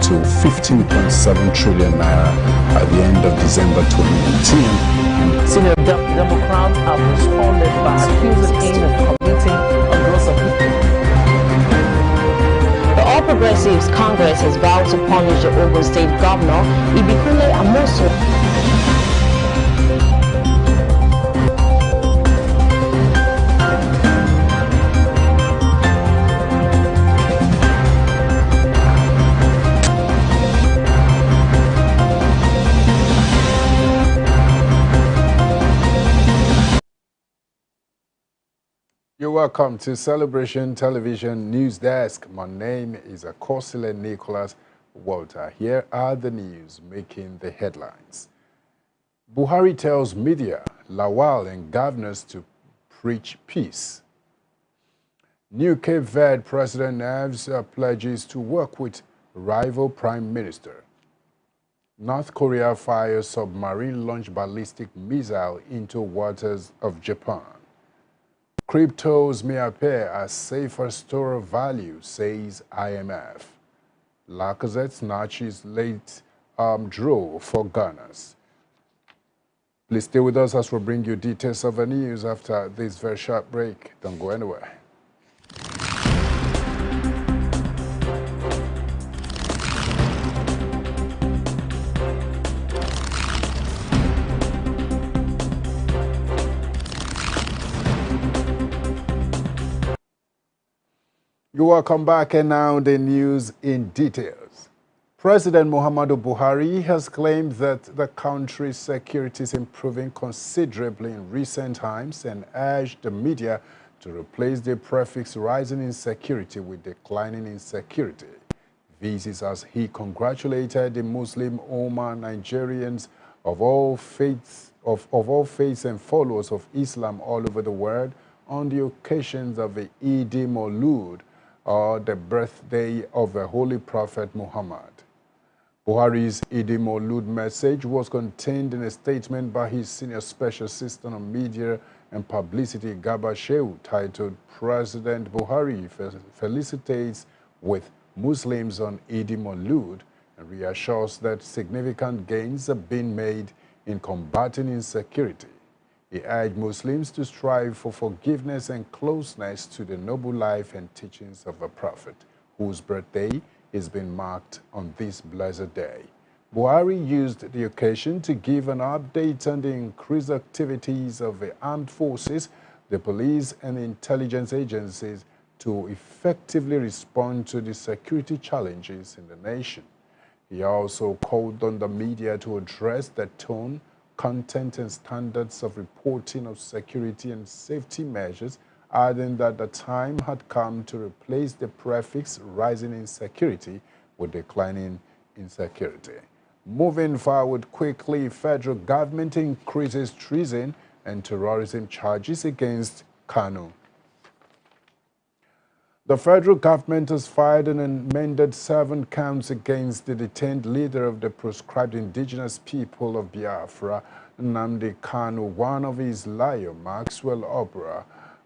to 15.7 trillion naira at the end of December 2018. Senior Democrats have responded by accusing him of committing a gross offense. The All Progressives Congress has vowed to punish the Ogun State Governor, Ibikule Amosu. You're welcome to Celebration Television News Desk. My name is Akosile Nicholas Walter. Here are the news making the headlines. Buhari tells media, Lawal and governors to preach peace. New Cape Verde President Nnamdi pledges to work with rival prime minister. North Korea fires submarine-launched ballistic missile into waters of Japan. Cryptos may appear as safer store of value, says IMF. Lacazette snatches late draw for Gunners. Please stay with us as we bring you details of the news after this very short break. Don't go anywhere. You're welcome back, and now the news in details. President Muhammadu Buhari has claimed that the country's security is improving considerably in recent times and urged the media to replace the prefix rising insecurity with declining insecurity. This is as he congratulated the Muslim Ummah Nigerians of all faiths and followers of Islam all over the world on the occasions of the Eid-ul-Maulud, or the birthday of the Holy Prophet Muhammad. Buhari's Eid-ul-Maulud message was contained in a statement by his senior special assistant on media and publicity, Garba Shehu, titled President Buhari felicitates with Muslims on Eid-ul-Maulud and reassures that significant gains have been made in combating insecurity. He urged Muslims to strive for forgiveness and closeness to the noble life and teachings of the Prophet, whose birthday is being marked on this blessed day. Buhari used the occasion to give an update on the increased activities of the armed forces, the police, and intelligence agencies to effectively respond to the security challenges in the nation. He also called on the media to address the tone, content, and standards of reporting of security and safety measures, adding that the time had come to replace the prefix rising insecurity with declining insecurity. Moving forward quickly, federal government increases treason and terrorism charges against Kanu. The federal government has filed an amended 7 counts against the detained leader of the proscribed indigenous people of Biafra, Nnamdi Kanu. One of his lawyer, Maxwell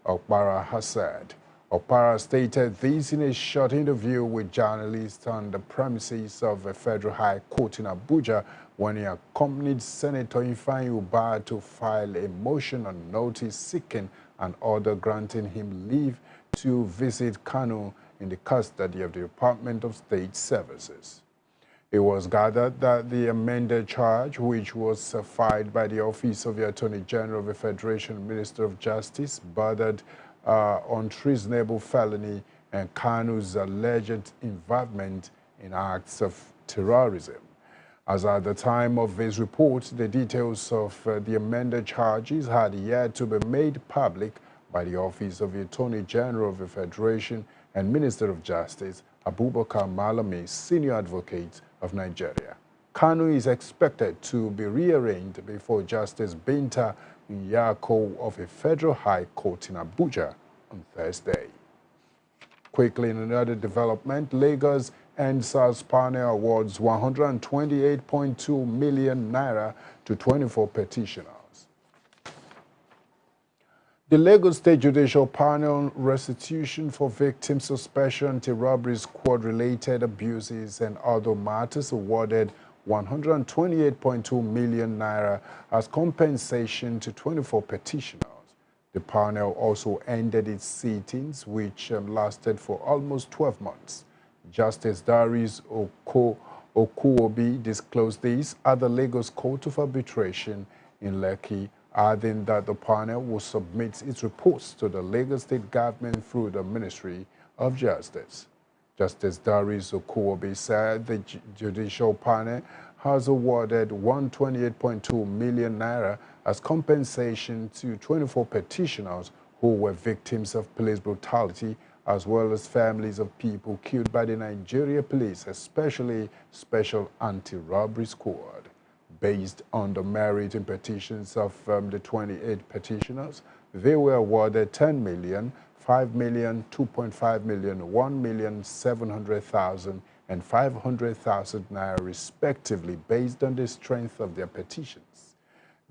Okpara, has said. Okpara stated this in a short interview with journalists on the premises of the Federal High Court in Abuja when he accompanied Senator Ifeanyi Ubah to file a motion on notice seeking an order granting him leave to visit Kanu in the custody of the Department of State Services. It was gathered that the amended charge, which was filed by the Office of the Attorney General of the Federation Minister of Justice, bordered on treasonable felony and Kanu's alleged involvement in acts of terrorism. As at the time of this report, the details of the amended charges had yet to be made public by the Office of the Attorney General of the Federation and Minister of Justice, Abubakar Malami, Senior Advocate of Nigeria. Kanu is expected to be rearranged before Justice Binta Nyako of a Federal High Court in Abuja on Thursday. Quickly, in another development, Lagos and South Panel awards 128.2 million naira to 24 petitioners. The Lagos State Judicial Panel Restitution for Victims of Special Anti-Robbery Squad-related abuses and other matters awarded 128.2 million naira as compensation to 24 petitioners. The panel also ended its sittings, which lasted for almost 12 months. Justice Darius Okuobi disclosed this at the Lagos Court of Arbitration in Lekki, adding that the panel will submit its reports to the Lagos State government through the Ministry of Justice. Justice Darius Okuobi said the judicial panel has awarded 128.2 million naira as compensation to 24 petitioners who were victims of police brutality, as well as families of people killed by the Nigeria police, especially Special Anti-Robbery Squad. Based on the merit in petitions of the 28 petitioners, they were awarded 10 million, 5 million, 2.5 million, 1,700,000, and 500,000 naira respectively, based on the strength of their petitions.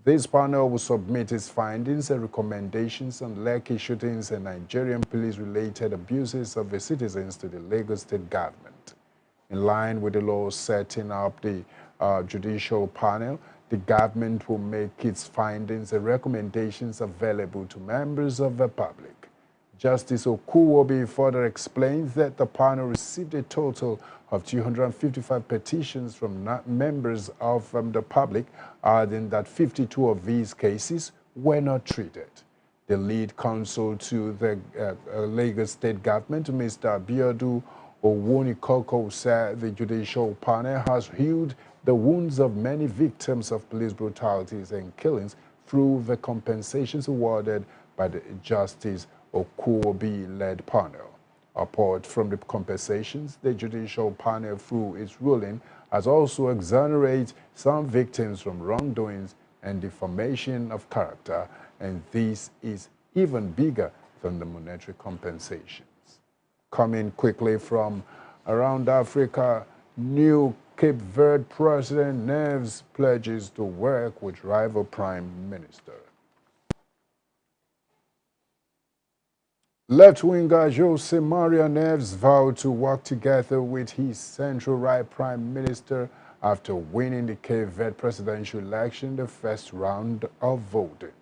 This panel will submit its findings and recommendations on Lekki shootings and Nigerian police-related abuses of the citizens to the Lagos State government. In line with the law setting up the judicial panel, the government will make its findings and recommendations available to members of the public. Justice Okuwobi further explains that the panel received a total of 255 petitions from members of the public, adding that 52 of these cases were not treated. The lead counsel to the Lagos State government, Mr. Abiodun Owonikoko, said the judicial panel has healed the wounds of many victims of police brutalities and killings through the compensations awarded by the Justice Okuobi-led panel. Apart from the compensations, the judicial panel, through its ruling, has also exonerated some victims from wrongdoings and defamation of character, and this is even bigger than the monetary compensations. Coming quickly from around Africa, new Cape Verde President Neves pledges to work with rival Prime Minister. Left-winger Jose Maria Neves vowed to work together with his central-right Prime Minister after winning the Cape Verde presidential election in the first round of voting.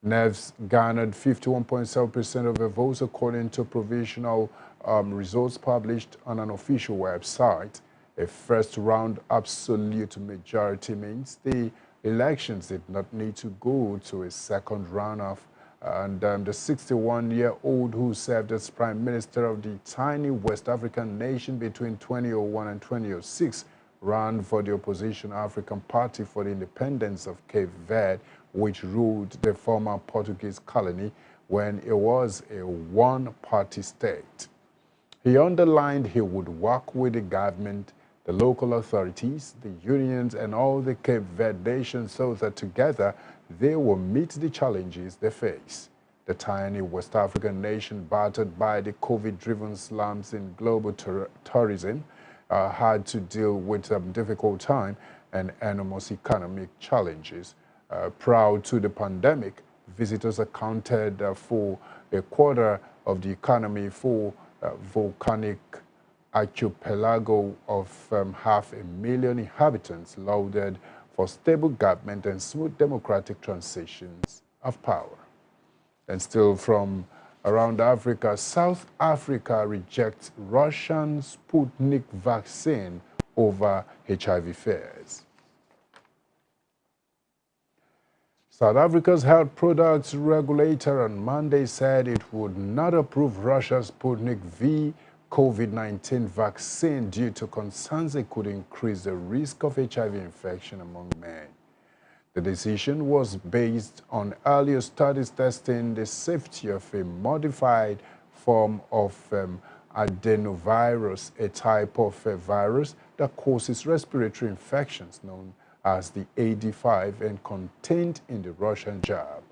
Neves garnered 51.7% of the votes according to provisional results published on an official website. A first-round absolute majority means the elections did not need to go to a second runoff, and the 61-year-old who served as Prime Minister of the tiny West African nation between 2001 and 2006 ran for the opposition African Party for the Independence of Cape Verde, which ruled the former Portuguese colony when it was a one-party state. He underlined he would work with the government, the local authorities, the unions, and all the Cape Verde nations so that together they will meet the challenges they face. The tiny West African nation, battered by the COVID-driven slumps in global tourism, had to deal with a difficult time and enormous economic challenges. Prior to the pandemic, visitors accounted for a quarter of the economy for volcanic archipelago of 500,000 inhabitants, lauded for stable government and smooth democratic transitions of power. And still from around Africa, South Africa rejects Russian Sputnik vaccine over HIV fears. South Africa's health products regulator on Monday said it would not approve Russia's Sputnik V COVID-19 vaccine due to concerns it could increase the risk of HIV infection among men. The decision was based on earlier studies testing the safety of a modified form of adenovirus, a type of virus that causes respiratory infections known as the AD5 and contained in the Russian jab.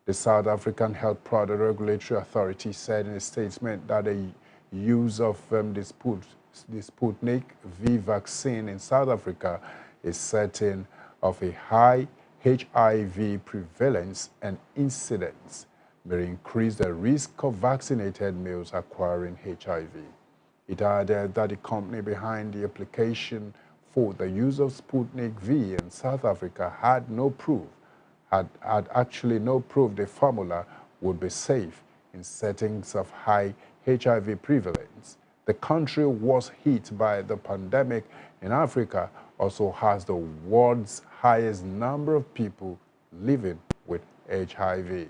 The South African Health Product Regulatory Authority said in a statement that the use of the Sputnik V vaccine in South Africa is certain of a high HIV prevalence and incidence. may increase the risk of vaccinated males acquiring HIV. It added that the company behind the application for the use of Sputnik V in South Africa had actually no proof the formula would be safe in settings of high HIV prevalence. The country was hit by the pandemic in Africa, also has the world's highest number of people living with HIV.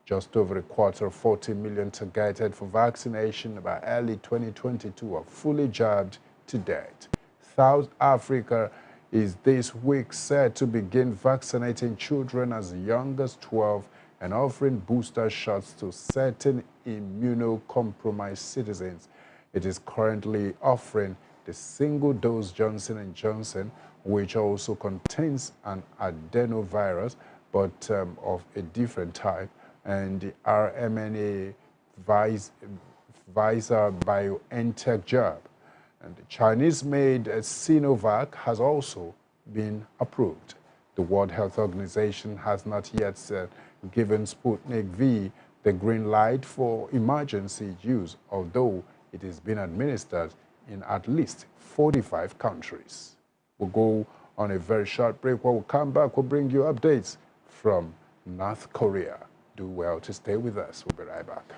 Just over a quarter, 40 million targeted for vaccination by early 2022 are fully jabbed to date. South Africa is this week set to begin vaccinating children as young as 12 and offering booster shots to certain immunocompromised citizens. It is currently offering the single-dose Johnson & Johnson, which also contains an adenovirus, but of a different type, and the RMNA Pfizer-BioNTech jab. And the Chinese-made Sinovac has also been approved. The World Health Organization has not yet given Sputnik V the green light for emergency use, although it has been administered in at least 45 countries. We'll go on a very short break. When we come back, we'll bring you updates from North Korea. Do well to stay with us. We'll be right back.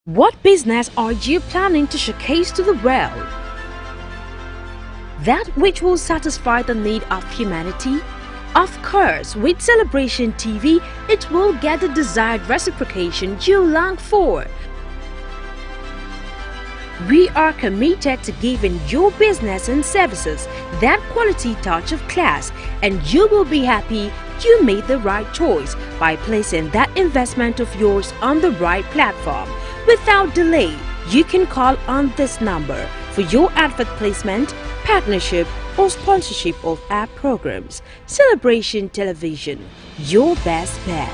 What business are you planning to showcase to the world? That which will satisfy the need of humanity? Of course, with Celebration TV, it will get the desired reciprocation you long for. We are committed to giving your business and services that quality touch of class, and you will be happy you made the right choice by placing that investment of yours on the right platform. Without delay, you can call on this number for your advert placement, partnership, or sponsorship of our programs. Celebration Television, your best bet.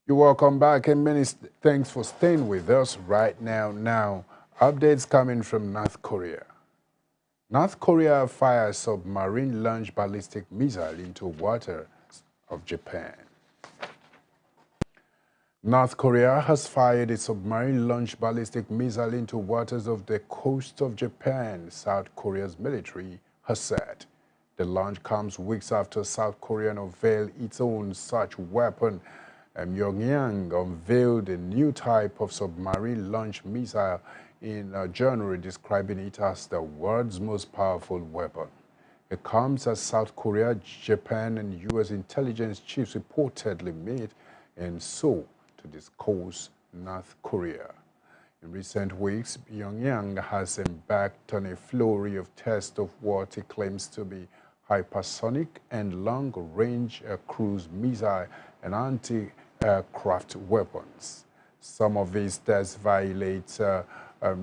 You're welcome back, and many thanks for staying with us right now. Now, updates coming from North Korea. North Korea fires submarine-launched ballistic missile into waters of Japan. North Korea has fired a submarine-launched ballistic missile into waters of the coast of Japan, South Korea's military has said. The launch comes weeks after South Korea unveiled its own such weapon. Pyongyang unveiled a new type of submarine-launched missile in January, describing it as the world's most powerful weapon. It comes as South Korea, Japan, and U.S. intelligence chiefs reportedly met in Seoul to discuss North Korea. In recent weeks, Pyongyang has embarked on a flurry of tests of what it claims to be hypersonic and long-range cruise missile and anti-aircraft weapons. Some of these tests violate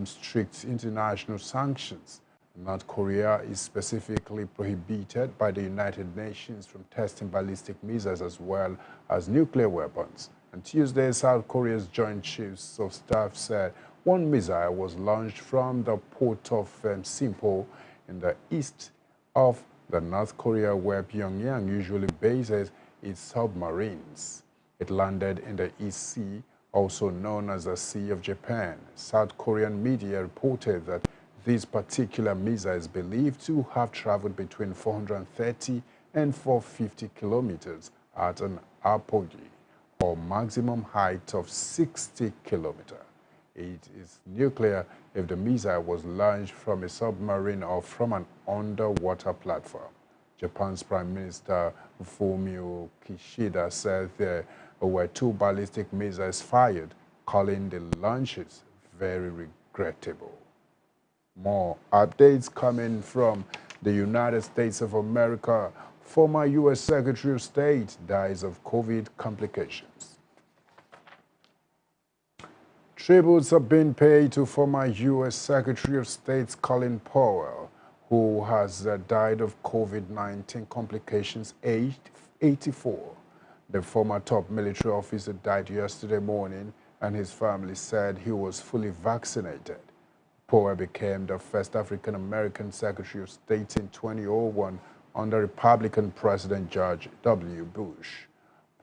strict international sanctions. North Korea is specifically prohibited by the United Nations from testing ballistic missiles as well as nuclear weapons. On Tuesday, South Korea's Joint Chiefs of Staff said one missile was launched from the port of Sinpo in the east of the North Korea, where Pyongyang usually bases its submarines. It landed in the East Sea, also known as the Sea of Japan. South Korean media reported that this particular missile is believed to have traveled between 430 and 450 kilometers at an apogee, or maximum height of 60 kilometers. It is nuclear if the missile was launched from a submarine or from an underwater platform. Japan's Prime Minister Fumio Kishida said there were 2 ballistic missiles fired, calling the launches very regrettable. More updates coming from the United States of America. Former U.S. Secretary of State dies of COVID complications. Tributes have been paid to former U.S. Secretary of State Colin Powell, who has died of COVID-19 complications, aged 84. The former top military officer died yesterday morning, and his family said he was fully vaccinated. Powell became the first African-American Secretary of State in 2001 under Republican President George W. Bush.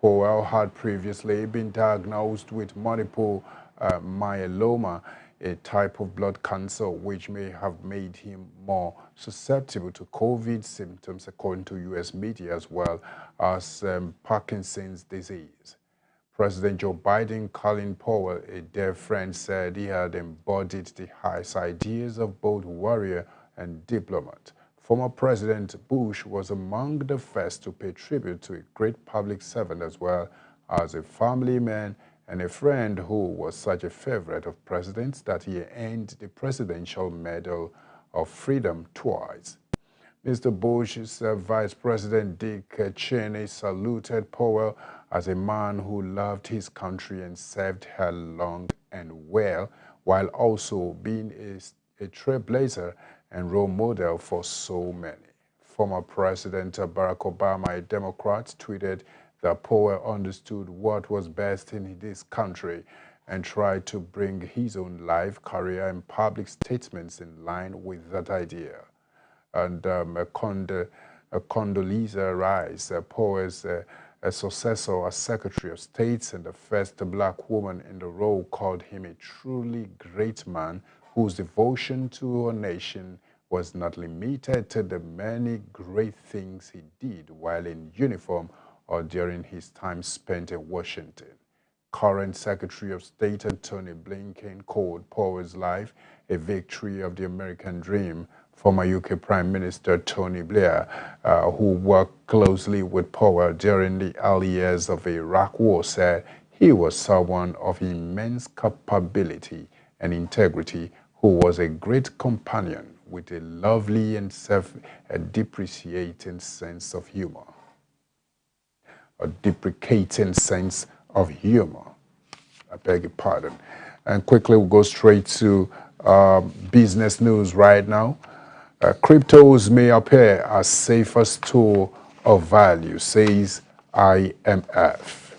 Powell had previously been diagnosed with multiple myeloma, a type of blood cancer which may have made him more susceptible to COVID symptoms, according to U.S. media, as well as Parkinson's disease. President Joe Biden, calling Powell a dear friend, said he had embodied the highest ideas of both warrior and diplomat. Former President Bush was among the first to pay tribute to a great public servant as well as a family man and a friend who was such a favorite of presidents that he earned the Presidential Medal of Freedom twice. Mr. Bush's Vice President Dick Cheney saluted Powell as a man who loved his country and served her long and well, while also being a trailblazer and role model for so many. Former President Barack Obama, a Democrat, tweeted that Powell understood what was best in this country and tried to bring his own life, career, and public statements in line with that idea. And a Condoleezza Rice, Powell's a successor as Secretary of State and the first black woman in the role, called him a truly great man whose devotion to our nation was not limited to the many great things he did while in uniform or during his time spent in Washington. Current Secretary of State Antony Blinken called Powell's life a victory of the American dream. Former UK Prime Minister Tony Blair, who worked closely with Powell during the early years of the Iraq War, said he was someone of immense capability and integrity who was a great companion with a lovely and self-depreciating sense of humor. A deprecating sense of humor. I beg your pardon. And quickly we'll go straight to business news right now. Cryptos may appear as safer store of value, says IMF.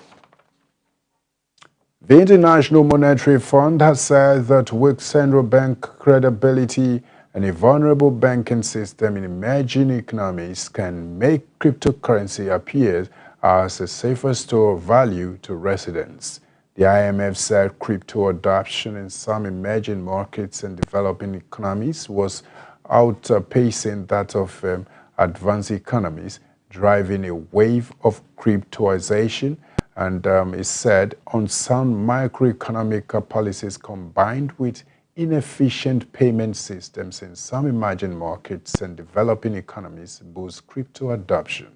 The International Monetary Fund has said that weak central bank credibility and a vulnerable banking system in emerging economies can make cryptocurrency appear as a safer store of value to residents. The IMF said crypto adoption in some emerging markets and developing economies was outpacing that of advanced economies, driving a wave of cryptoization, and it said unsound macroeconomic policies combined with inefficient payment systems in some emerging markets and developing economies boost crypto adoption.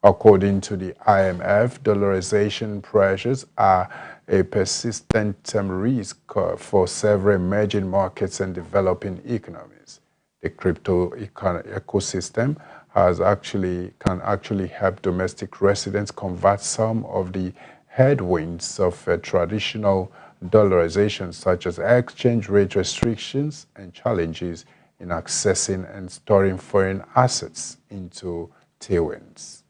According to the IMF, dollarization pressures are a persistent risk for several emerging markets and developing economies. The crypto ecosystem can actually help domestic residents convert some of the headwinds of traditional dollarization, such as exchange rate restrictions and challenges in accessing and storing foreign assets, into tailwinds.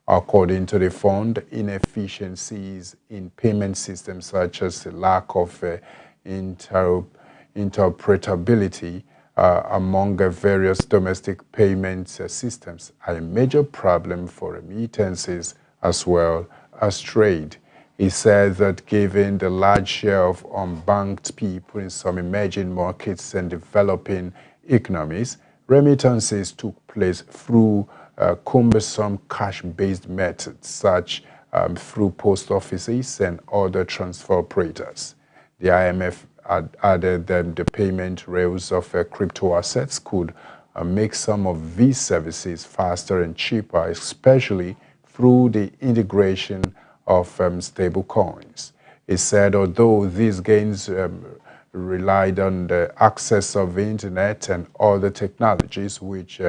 According to the fund, inefficiencies in payment systems such as the lack of interoperability among various domestic payment systems are a major problem for remittances as well as trade. He said that given the large share of unbanked people in some emerging markets and developing economies, remittances took place through cumbersome cash-based methods such through post offices and other transfer operators. The IMF added that the payment rails of crypto assets could make some of these services faster and cheaper, especially through the integration of stable coins. It said although these gains relied on the access of the internet and other technologies which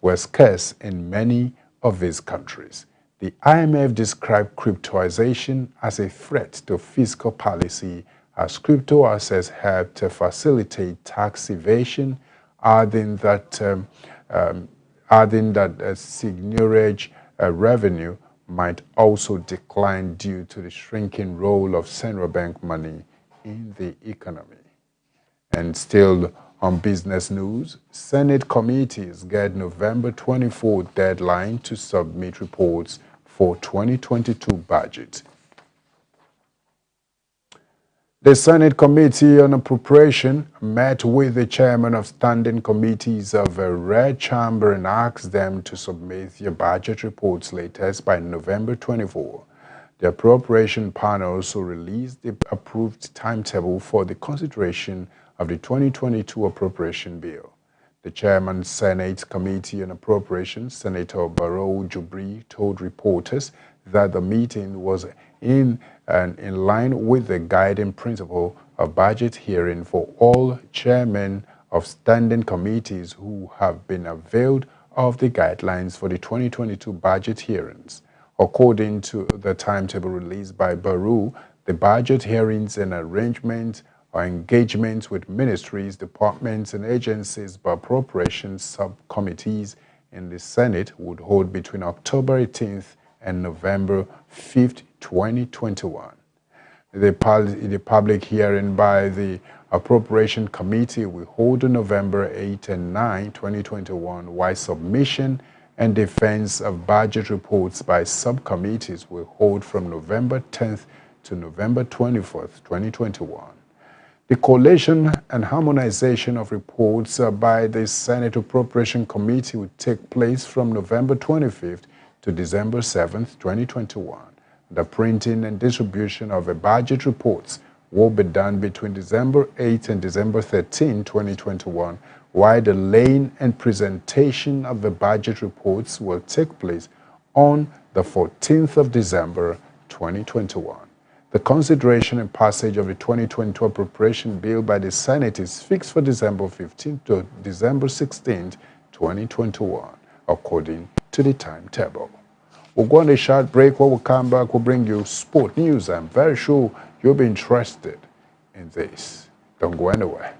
were scarce in many of these countries, the IMF described cryptoization as a threat to fiscal policy, as crypto assets help to facilitate tax evasion, adding that seigniorage revenue might also decline due to the shrinking role of central bank money in the economy. And still on business news, Senate committees get November 24 deadline to submit reports for 2022 budget. The Senate Committee on Appropriation met with the chairman of standing committees of the Red Chamber and asked them to submit their budget reports latest by November 24. The appropriation panel also released the approved timetable for the consideration of the 2022 appropriation bill. The chairman of Senate Committee on Appropriations, Senator Barrow Jubri, told reporters that the meeting was in line with the guiding principle of budget hearing for all chairmen of standing committees who have been availed of the guidelines for the 2022 budget hearings. According to the timetable released by Barrow, the budget hearings and arrangements or engagements with ministries, departments, and agencies by appropriations subcommittees in the Senate would hold between October 18th and November 5th, 2021. The public hearing by the Appropriation Committee will hold on November 8 and 9, 2021, while submission and defense of budget reports by subcommittees will hold from November 10th to November 24th, 2021. The collation and harmonization of reports by the Senate Appropriation Committee will take place from November 25th to December 7th, 2021. The printing and distribution of the budget reports will be done between December 8 and December 13, 2021, while the laying and presentation of the budget reports will take place on the 14th of December, 2021. The consideration and passage of the 2022 appropriation bill by the Senate is fixed for December 15 to December 16, 2021, according to the timetable. We'll go on a short break. When we come back, we'll bring you sport news. I'm very sure you'll be interested in this. Don't go anywhere.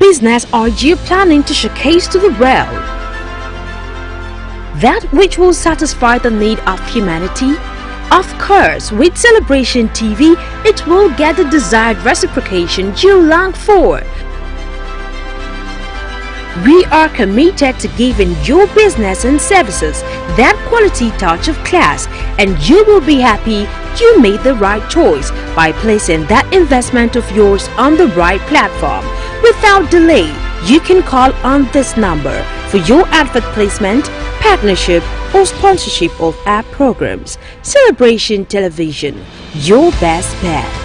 business are you planning to showcase to the world? That which will satisfy the need of humanity? Of course, with Celebration TV, it will get the desired reciprocation you long for. We are committed to giving your business and services that quality touch of class, and you will be happy you made the right choice by placing that investment of yours on the right platform. Without delay, you can call on this number for your advert placement, partnership, or sponsorship of our programs. Celebration Television, your best bet.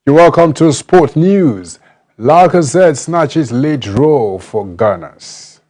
You're welcome to Sport News. Lacazette snatches lead role for Gunners.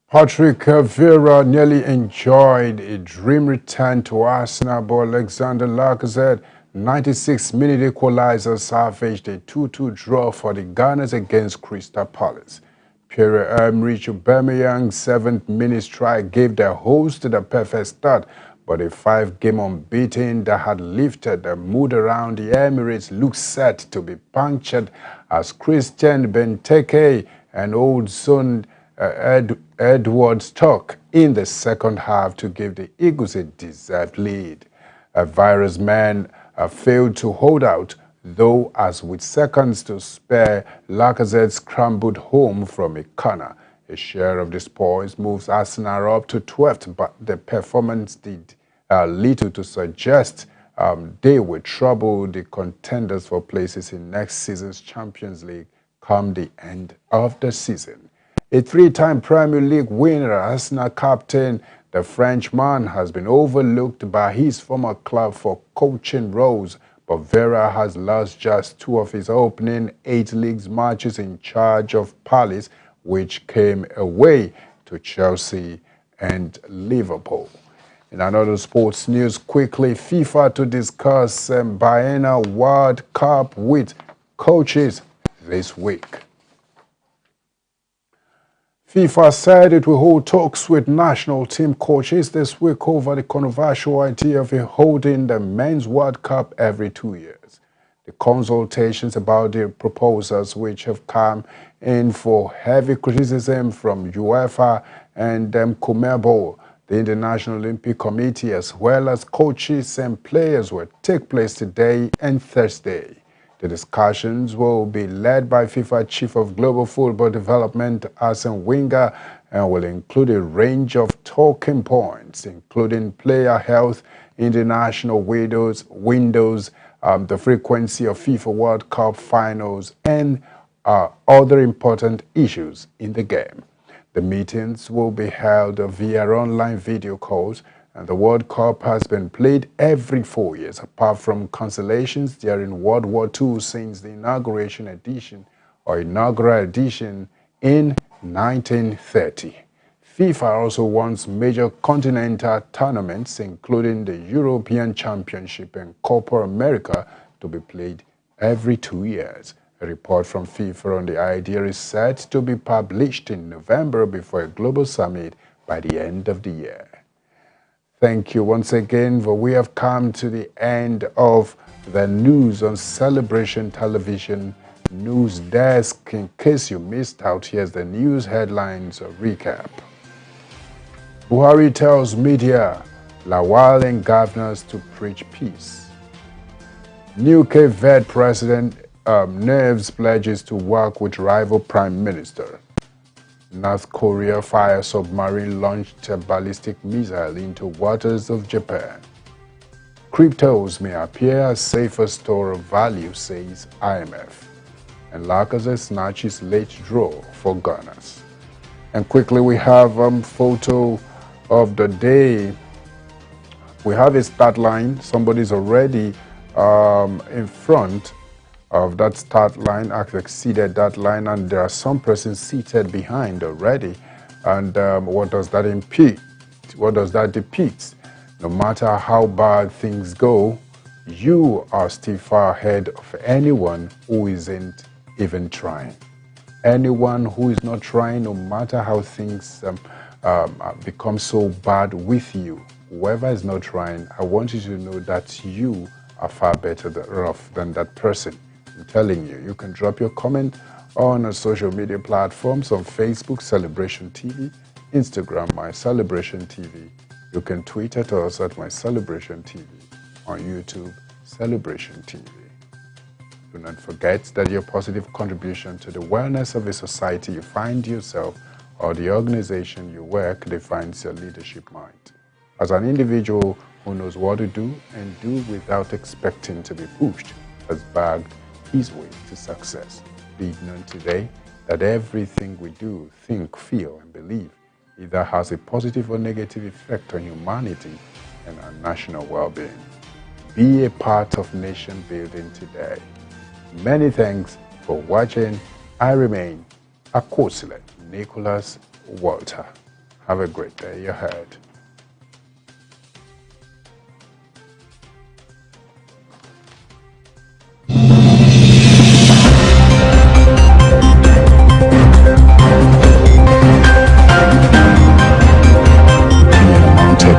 Patrick Vieira nearly enjoyed a dream return to Arsenal, but Alexander Lacazette 96-minute equalizer salvaged a 2-2 draw for the Gunners against Crystal Palace. Pierre-Emerick Aubameyang's 7th-minute strike gave the host the perfect start, but a 5-game unbeaten that had lifted the mood around the Emirates looked set to be punctured as Christian Benteke and old son Edward stuck in the second half to give the Eagles a deserved lead. A virus man failed to hold out, though, as with seconds to spare, Lacazette scrambled home from a corner. A share of the spoils moves Arsenal up to 12th, but the performance did little to suggest they will trouble the contenders for places in next season's Champions League come the end of the season. A 3-time Premier League winner, Arsenal captain, the Frenchman has been overlooked by his former club for coaching roles, but Vieira has lost just 2 of his opening 8 league matches in charge of Palace, which came away to Chelsea and Liverpool. In another sports news, quickly, FIFA to discuss biennial World Cup with coaches this week. FIFA said it will hold talks with national team coaches this week over the controversial idea of holding the Men's World Cup every 2 years. The consultations about the proposals, which have come in for heavy criticism from UEFA and CONMEBOL, the International Olympic Committee, as well as coaches and players, will take place today and Thursday. The discussions will be led by FIFA Chief of Global Football Development, Arsene Wenger, and will include a range of talking points, including player health, international windows, the frequency of FIFA World Cup finals, and other important issues in the game. The meetings will be held via online video calls, and the World Cup has been played every 4 years, apart from cancellations during World War II since the inaugural edition in 1930. FIFA also wants major continental tournaments, including the European Championship and Copa America, to be played every 2 years. A report from FIFA on the idea is set to be published in November before a global summit by the end of the year. Thank you once again, for we have come to the end of the news on Celebration Television News Desk. In case you missed out, here's the news headlines recap. Buhari tells media, Lawal and governors to preach peace. New Cape Verde President Neves pledges to work with rival Prime Minister. North Korea fires submarine launched a ballistic missile into waters of Japan. Cryptos may appear as safer store of value, says IMF. and Lacazette snatches late draw for Gunners. And quickly we have photo of the day. We have a start line. Somebody's already in front of that start line, has exceeded that line, and there are some persons seated behind already. And what does that impede? What does that depict? No matter how bad things go, you are still far ahead of anyone who isn't even trying. Anyone who is not trying, no matter how things become so bad with you, whoever is not trying, I want you to know that you are far better off than that person. I'm telling you, you can drop your comment on our social media platforms on Facebook, Celebration TV, Instagram, My Celebration TV. You can tweet at us at My Celebration TV, on YouTube, Celebration TV. Do not forget that your positive contribution to the wellness of the society you find yourself or the organization you work defines your leadership mind. As an individual who knows what to do and do without expecting to be pushed, has bagged his way to success. Be it known today that everything we do, think, feel, and believe either has a positive or negative effect on humanity and our national well-being. Be a part of nation building today. Many thanks for watching. I remain Akosile Nicholas Walter. Have a great day ahead.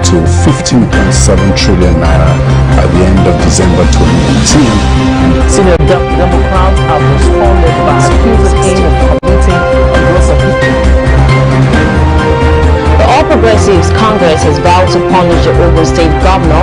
To 15.7 trillion naira at the end of December 2018. Senior Democrats have responded by accusing him of committing a gross offence. The All Progressives Congress has vowed to punish the Ogun State governor.